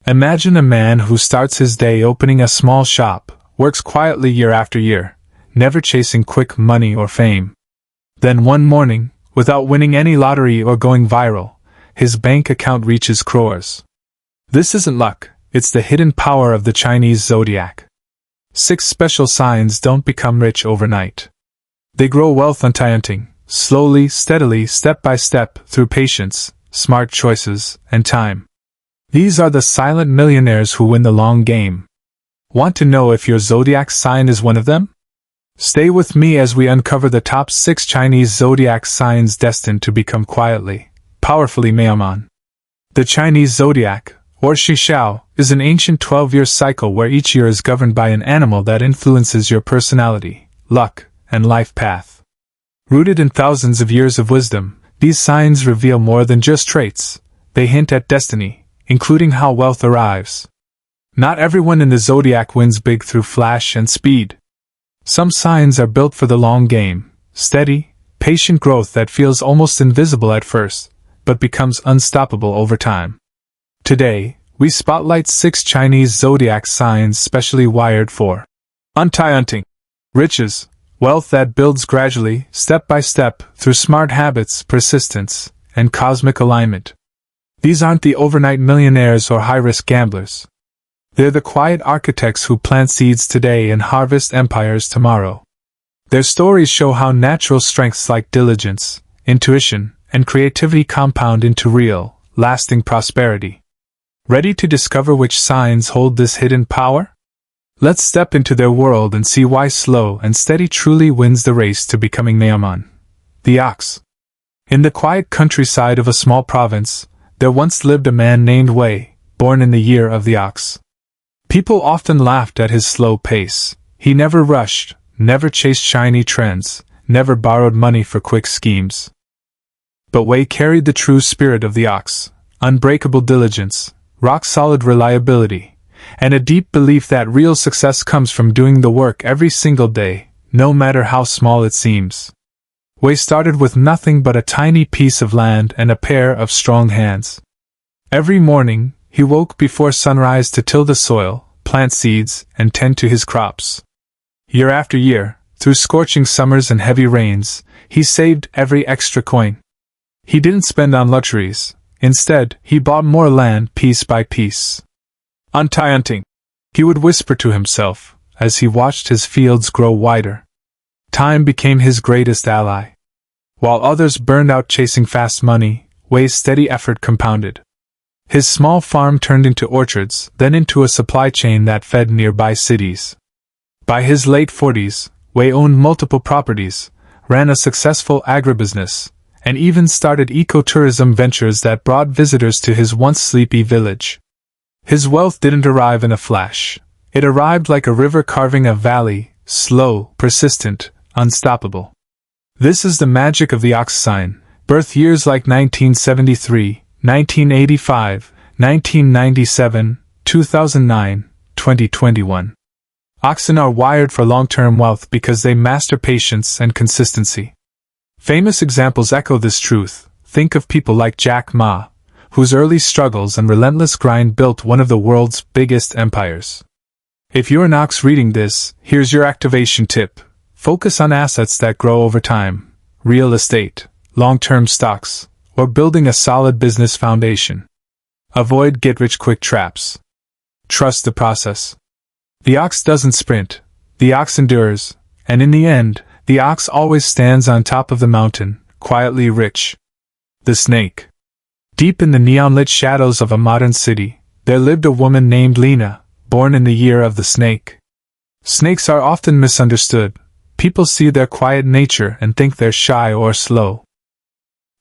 Imagine a man who starts his day opening a small shop, works quietly year after year, never chasing quick money or fame. Then one morning, without winning any lottery or going viral, his bank account reaches crores. This isn't luck, it's the hidden power of the Chinese zodiac. 6 special signs don't become rich overnight. They grow wealth untiring, slowly, steadily, step by step, through patience, smart choices, and time. These are the silent millionaires who win the long game. Want to know if your zodiac sign is one of them? Stay with me as we uncover the top 6 Chinese zodiac signs destined to become quietly, powerfully mayaman. The Chinese zodiac, or Shishao, is an ancient 12-year cycle where each year is governed by an animal that influences your personality, luck, and life path. Rooted in thousands of years of wisdom, these signs reveal more than just traits. They hint at destiny, including how wealth arrives. Not everyone in the zodiac wins big through flash and speed. Some signs are built for the long game, steady, patient growth that feels almost invisible at first, but becomes unstoppable over time. Today, we spotlight 6 Chinese zodiac signs specially wired for anti-hunting, riches, wealth that builds gradually, step by step, through smart habits, persistence, and cosmic alignment. These aren't the overnight millionaires or high-risk gamblers. They're the quiet architects who plant seeds today and harvest empires tomorrow. Their stories show how natural strengths like diligence, intuition, and creativity compound into real, lasting prosperity. Ready to discover which signs hold this hidden power? Let's step into their world and see why slow and steady truly wins the race to becoming mayaman. The ox. In the quiet countryside of a small province, there once lived a man named Wei, born in the year of the ox. People often laughed at his slow pace. He never rushed, never chased shiny trends, never borrowed money for quick schemes. But Wei carried the true spirit of the ox, unbreakable diligence, rock-solid reliability, and a deep belief that real success comes from doing the work every single day, no matter how small it seems. Wei started with nothing but a tiny piece of land and a pair of strong hands. Every morning, he woke before sunrise to till the soil, plant seeds, and tend to his crops. Year after year, through scorching summers and heavy rains, he saved every extra coin. He didn't spend on luxuries. Instead, he bought more land piece by piece. Anti-hunting, he would whisper to himself, as he watched his fields grow wider. Time became his greatest ally. While others burned out chasing fast money, Wei's steady effort compounded. His small farm turned into orchards, then into a supply chain that fed nearby cities. By his late 40s, Wei owned multiple properties, ran a successful agribusiness, and even started ecotourism ventures that brought visitors to his once sleepy village. His wealth didn't arrive in a flash. It arrived like a river carving a valley, slow, persistent, unstoppable. This is the magic of the ox sign. Birth years like 1973, 1985, 1997, 2009, 2021. Oxen are wired for long-term wealth because they master patience and consistency. Famous examples echo this truth. Think of people like Jack Ma, whose early struggles and relentless grind built one of the world's biggest empires. If you're an ox reading this, here's your activation tip. Focus on assets that grow over time, real estate, long-term stocks, or building a solid business foundation. Avoid get-rich-quick traps. Trust the process. The ox doesn't sprint, the ox endures, and in the end, the ox always stands on top of the mountain, quietly rich. The snake. Deep in the neon-lit shadows of a modern city, there lived a woman named Lena, born in the year of the snake. Snakes are often misunderstood. People see their quiet nature and think they're shy or slow.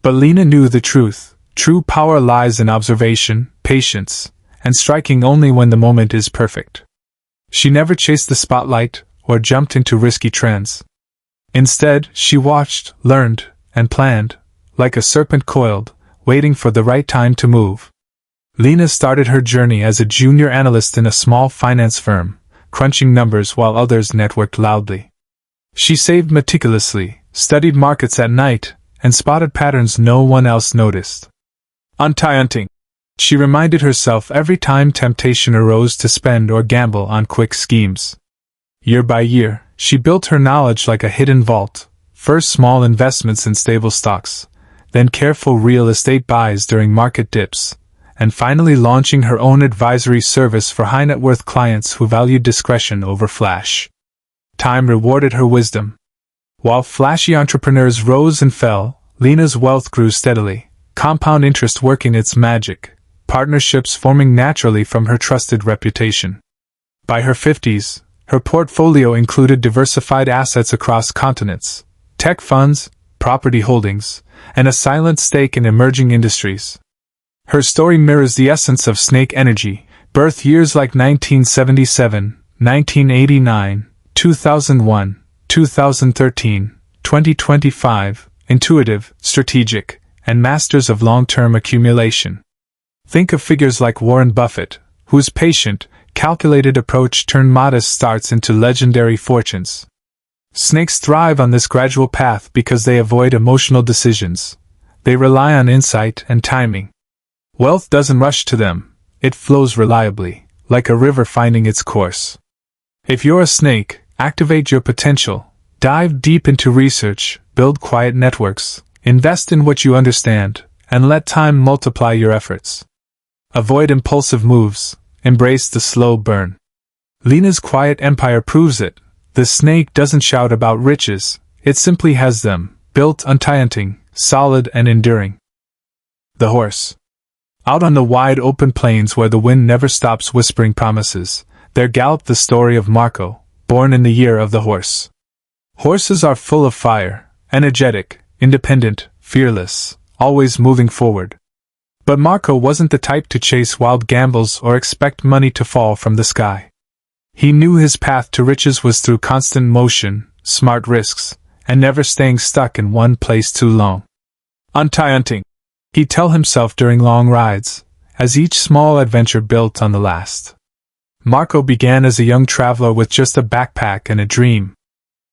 But Lena knew the truth. True power lies in observation, patience, and striking only when the moment is perfect. She never chased the spotlight or jumped into risky trends. Instead, she watched, learned, and planned, like a serpent coiled, waiting for the right time to move. Lena started her journey as a junior analyst in a small finance firm, crunching numbers while others networked loudly. She saved meticulously, studied markets at night, and spotted patterns no one else noticed. Anti-hunting. She reminded herself every time temptation arose to spend or gamble on quick schemes. Year by year, she built her knowledge like a hidden vault, first small investments in stable stocks, then careful real estate buys during market dips, and finally launching her own advisory service for high-net-worth clients who valued discretion over flash. Time rewarded her wisdom. While flashy entrepreneurs rose and fell, Lena's wealth grew steadily, compound interest working its magic, partnerships forming naturally from her trusted reputation. By her 50s, her portfolio included diversified assets across continents, tech funds, property holdings, and a silent stake in emerging industries. Her story mirrors the essence of Snake Energy, birth years like 1977, 1989, 2001, 2013, 2025, intuitive, strategic, and masters of long-term accumulation. Think of figures like Warren Buffett, whose patient, calculated approach turned modest starts into legendary fortunes. Snakes thrive on this gradual path because they avoid emotional decisions. They rely on insight and timing. Wealth doesn't rush to them, it flows reliably, like a river finding its course. If you're a snake, activate your potential, dive deep into research, build quiet networks, invest in what you understand, and let time multiply your efforts. Avoid impulsive moves, embrace the slow burn. Lena's quiet empire proves it. The snake doesn't shout about riches, it simply has them, built untiring, solid and enduring. The horse. Out on the wide open plains where the wind never stops whispering promises, there galloped the story of Marco, born in the year of the horse. Horses are full of fire, energetic, independent, fearless, always moving forward. But Marco wasn't the type to chase wild gambles or expect money to fall from the sky. He knew his path to riches was through constant motion, smart risks, and never staying stuck in one place too long. Untiring, he'd tell himself during long rides, as each small adventure built on the last. Marco began as a young traveler with just a backpack and a dream.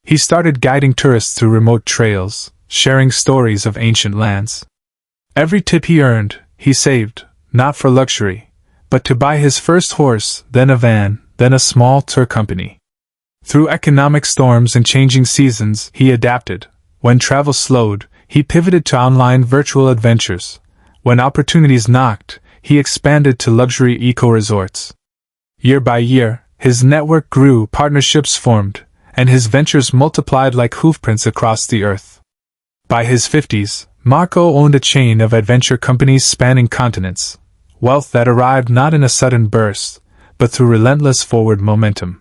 He started guiding tourists through remote trails, sharing stories of ancient lands. Every tip he earned, he saved, not for luxury, but to buy his first horse, then a van, then a small tour company. Through economic storms and changing seasons, he adapted. When travel slowed, he pivoted to online virtual adventures. When opportunities knocked, he expanded to luxury eco-resorts. Year by year, his network grew, partnerships formed, and his ventures multiplied like hoofprints across the earth. By his 50s, Marco owned a chain of adventure companies spanning continents, wealth that arrived not in a sudden burst, but through relentless forward momentum.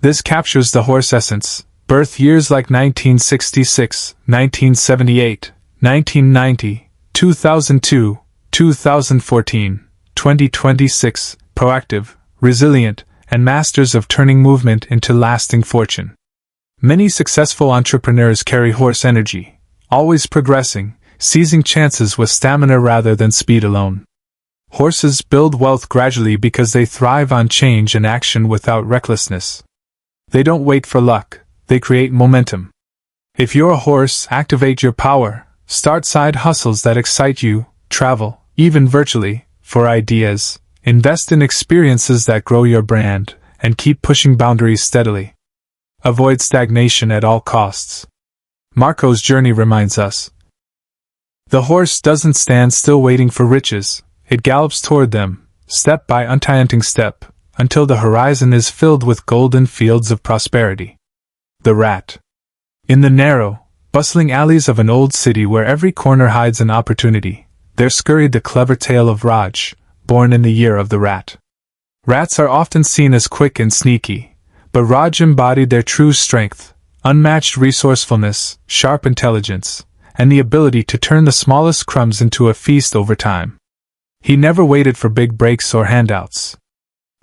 This captures the horse essence, birth years like 1966, 1978, 1990, 2002, 2014, 2026, proactive, resilient, and masters of turning movement into lasting fortune. Many successful entrepreneurs carry horse energy, always progressing, seizing chances with stamina rather than speed alone. Horses build wealth gradually because they thrive on change and action without recklessness. They don't wait for luck, they create momentum. If you're a horse, activate your power, start side hustles that excite you, travel, even virtually, for ideas, invest in experiences that grow your brand, and keep pushing boundaries steadily. Avoid stagnation at all costs. Marco's journey reminds us. The horse doesn't stand still waiting for riches, it gallops toward them, step by untiring step, until the horizon is filled with golden fields of prosperity. The rat. In the narrow, bustling alleys of an old city where every corner hides an opportunity, there scurried the clever tale of Raj, born in the year of the rat. Rats are often seen as quick and sneaky, but Raj embodied their true strength, unmatched resourcefulness, sharp intelligence, and the ability to turn the smallest crumbs into a feast over time. He never waited for big breaks or handouts.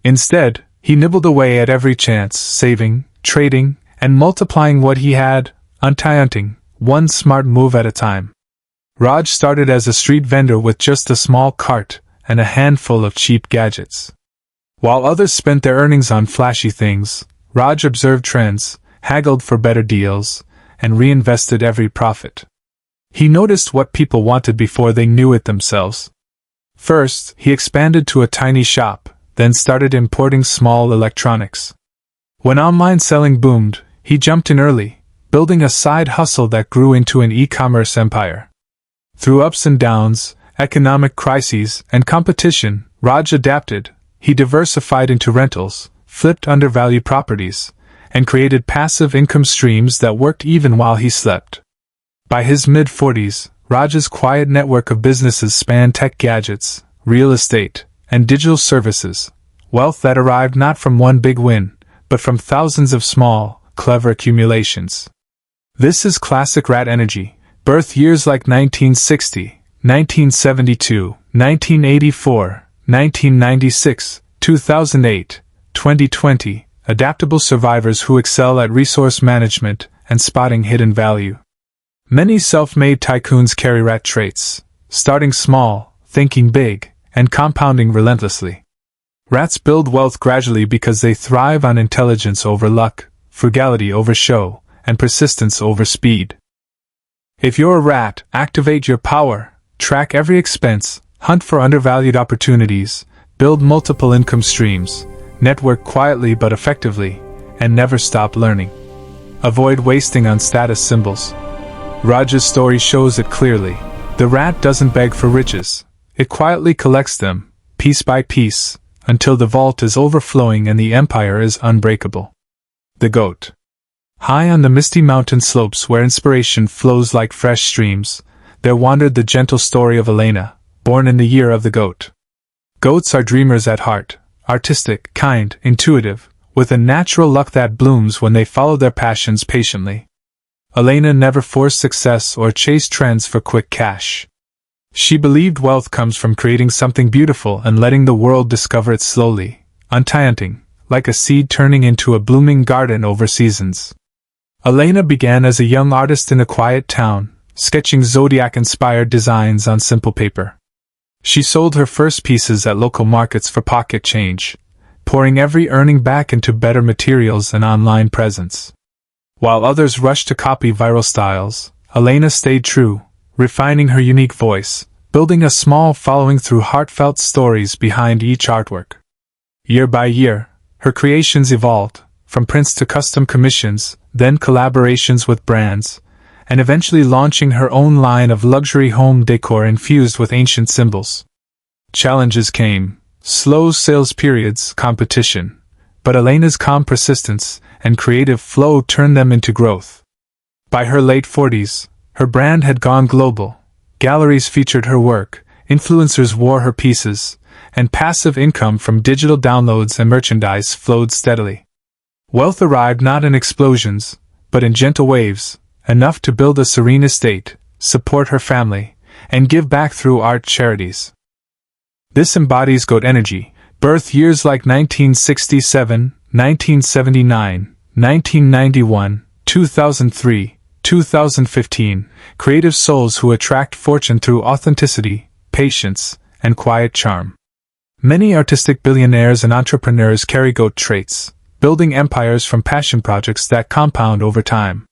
Instead, he nibbled away at every chance, saving, trading, and multiplying what he had, untiring, one smart move at a time. Raj started as a street vendor with just a small cart and a handful of cheap gadgets. While others spent their earnings on flashy things, Raj observed trends, haggled for better deals, and reinvested every profit. He noticed what people wanted before they knew it themselves. First, he expanded to a tiny shop, then started importing small electronics. When online selling boomed, he jumped in early, building a side hustle that grew into an e-commerce empire. Through ups and downs, economic crises, and competition, Raj adapted. He diversified into rentals, flipped undervalued properties, and created passive income streams that worked even while he slept. By his mid-40s, Raj's quiet network of businesses spanned tech gadgets, real estate, and digital services, wealth that arrived not from one big win, but from thousands of small, clever accumulations. This is classic rat energy. Birth years like 1960, 1972, 1984, 1996, 2008, 2020, adaptable survivors who excel at resource management and spotting hidden value. Many self-made tycoons carry rat traits, starting small, thinking big, and compounding relentlessly. Rats build wealth gradually because they thrive on intelligence over luck, frugality over show, and persistence over speed. If you're a rat, activate your power, track every expense, hunt for undervalued opportunities, build multiple income streams, network quietly but effectively, and never stop learning. Avoid wasting on status symbols. Raj's story shows it clearly. The rat doesn't beg for riches. It quietly collects them, piece by piece, until the vault is overflowing and the empire is unbreakable. The goat. High on the misty mountain slopes where inspiration flows like fresh streams, there wandered the gentle story of Elena, born in the year of the goat. Goats are dreamers at heart, artistic, kind, intuitive, with a natural luck that blooms when they follow their passions patiently. Elena never forced success or chased trends for quick cash. She believed wealth comes from creating something beautiful and letting the world discover it slowly, untiring, like a seed turning into a blooming garden over seasons. Elena began as a young artist in a quiet town, sketching zodiac-inspired designs on simple paper. She sold her first pieces at local markets for pocket change, pouring every earning back into better materials and online presence. While others rushed to copy viral styles, Elena stayed true, refining her unique voice, building a small following through heartfelt stories behind each artwork. Year by year, her creations evolved, from prints to custom commissions, then collaborations with brands, and eventually launching her own line of luxury home decor infused with ancient symbols. Challenges came, slow sales periods, competition, but Elena's calm persistence and creative flow turned them into growth. By her late 40s, her brand had gone global. Galleries featured her work, influencers wore her pieces, and passive income from digital downloads and merchandise flowed steadily. Wealth arrived not in explosions, but in gentle waves, enough to build a serene estate, support her family, and give back through art charities. This embodies goat energy. Birth years like 1967, 1979, 1991, 2003, 2015, creative souls who attract fortune through authenticity, patience, and quiet charm. Many artistic billionaires and entrepreneurs carry goat traits, building empires from passion projects that compound over time.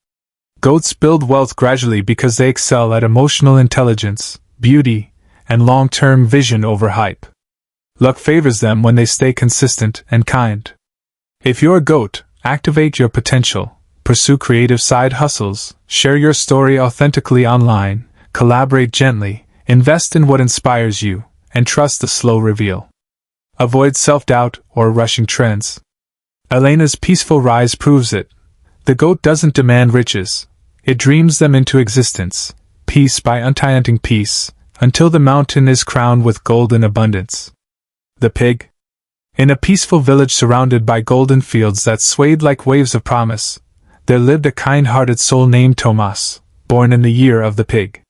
Goats build wealth gradually because they excel at emotional intelligence, beauty, and long-term vision over hype. Luck favors them when they stay consistent and kind. If you're a goat, activate your potential, pursue creative side hustles, share your story authentically online, collaborate gently, invest in what inspires you, and trust the slow reveal. Avoid self-doubt or rushing trends. Elena's peaceful rise proves it. The goat doesn't demand riches. It dreams them into existence, piece by untiring piece, until the mountain is crowned with golden abundance. The pig. In a peaceful village surrounded by golden fields that swayed like waves of promise, there lived a kind-hearted soul named Tomas, born in the year of the pig.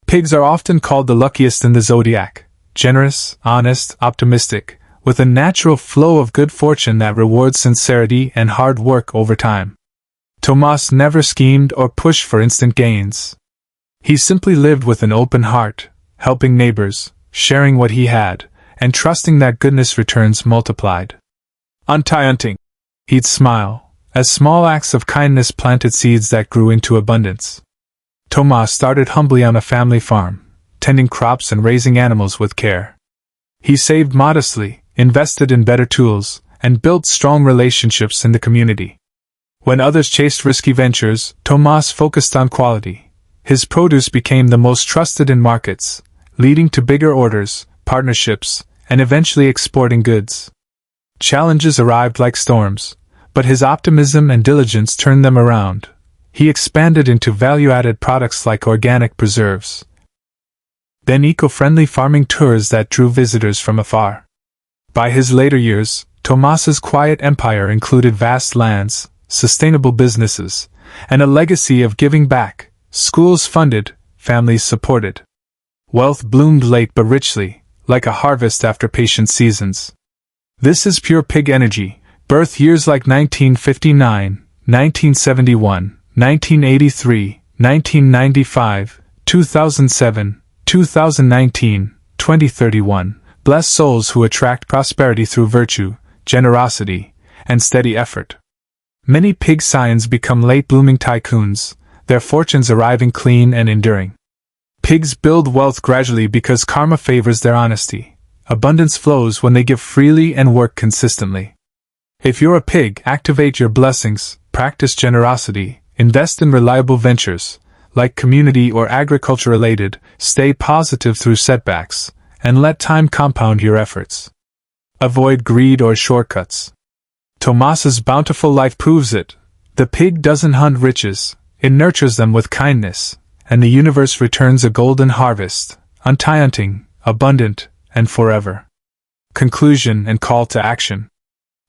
Pigs are often called the luckiest in the zodiac, generous, honest, optimistic, with a natural flow of good fortune that rewards sincerity and hard work over time. Tomas never schemed or pushed for instant gains. He simply lived with an open heart, helping neighbors, sharing what he had, and trusting that goodness returns multiplied. Untiring. He'd smile, as small acts of kindness planted seeds that grew into abundance. Tomas started humbly on a family farm, tending crops and raising animals with care. He saved modestly, invested in better tools, and built strong relationships in the community. When others chased risky ventures, Tomas focused on quality. His produce became the most trusted in markets, leading to bigger orders, partnerships, and eventually exporting goods. Challenges arrived like storms, but his optimism and diligence turned them around. He expanded into value-added products like organic preserves, then eco-friendly farming tours that drew visitors from afar. By his later years, Tomas's quiet empire included vast lands, sustainable businesses, and a legacy of giving back. Schools funded, families supported. Wealth bloomed late but richly, like a harvest after patient seasons. This is pure pig energy. Birth years like 1959, 1971, 1983, 1995, 2007, 2019, 2031. Bless souls who attract prosperity through virtue, generosity, and steady effort. Many pig signs become late-blooming tycoons, their fortunes arriving clean and enduring. Pigs build wealth gradually because karma favors their honesty. Abundance flows when they give freely and work consistently. If you're a pig, activate your blessings, practice generosity, invest in reliable ventures, like community or agriculture-related, stay positive through setbacks, and let time compound your efforts. Avoid greed or shortcuts. Tomas's bountiful life proves it. The pig doesn't hunt riches, it nurtures them with kindness, and the universe returns a golden harvest, untiring, abundant, and forever. Conclusion and call to action.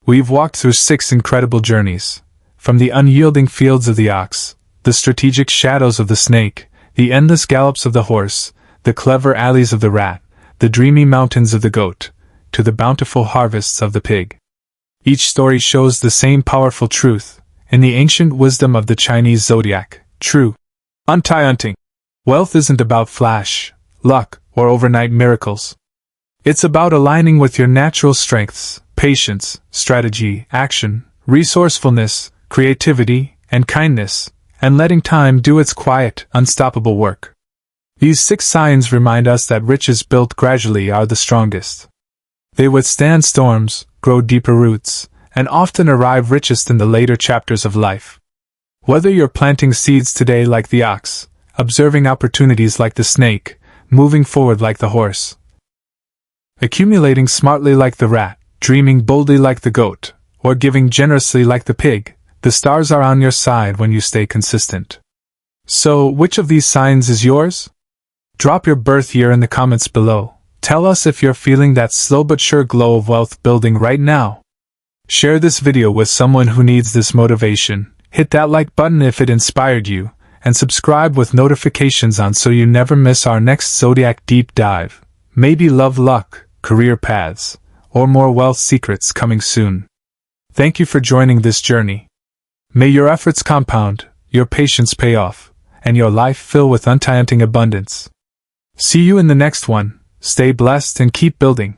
We've walked through 6 incredible journeys, from the unyielding fields of the ox, the strategic shadows of the snake, the endless gallops of the horse, the clever alleys of the rat, the dreamy mountains of the goat, to the bountiful harvests of the pig. Each story shows the same powerful truth, in the ancient wisdom of the Chinese zodiac, true. Anti-hunting. Wealth isn't about flash, luck, or overnight miracles. It's about aligning with your natural strengths, patience, strategy, action, resourcefulness, creativity, and kindness, and letting time do its quiet, unstoppable work. These 6 signs remind us that riches built gradually are the strongest. They withstand storms, grow deeper roots, and often arrive richest in the later chapters of life. Whether you're planting seeds today like the ox, observing opportunities like the snake, moving forward like the horse, accumulating smartly like the rat, dreaming boldly like the goat, or giving generously like the pig, the stars are on your side when you stay consistent. So, which of these signs is yours? Drop your birth year in the comments below. Tell us if you're feeling that slow but sure glow of wealth building right now. Share this video with someone who needs this motivation. Hit that like button if it inspired you, and subscribe with notifications on so you never miss our next Zodiac Deep Dive. Maybe love, luck, career paths, or more wealth secrets coming soon. Thank you for joining this journey. May your efforts compound, your patience pay off, and your life fill with untiring abundance. See you in the next one. Stay blessed and keep building.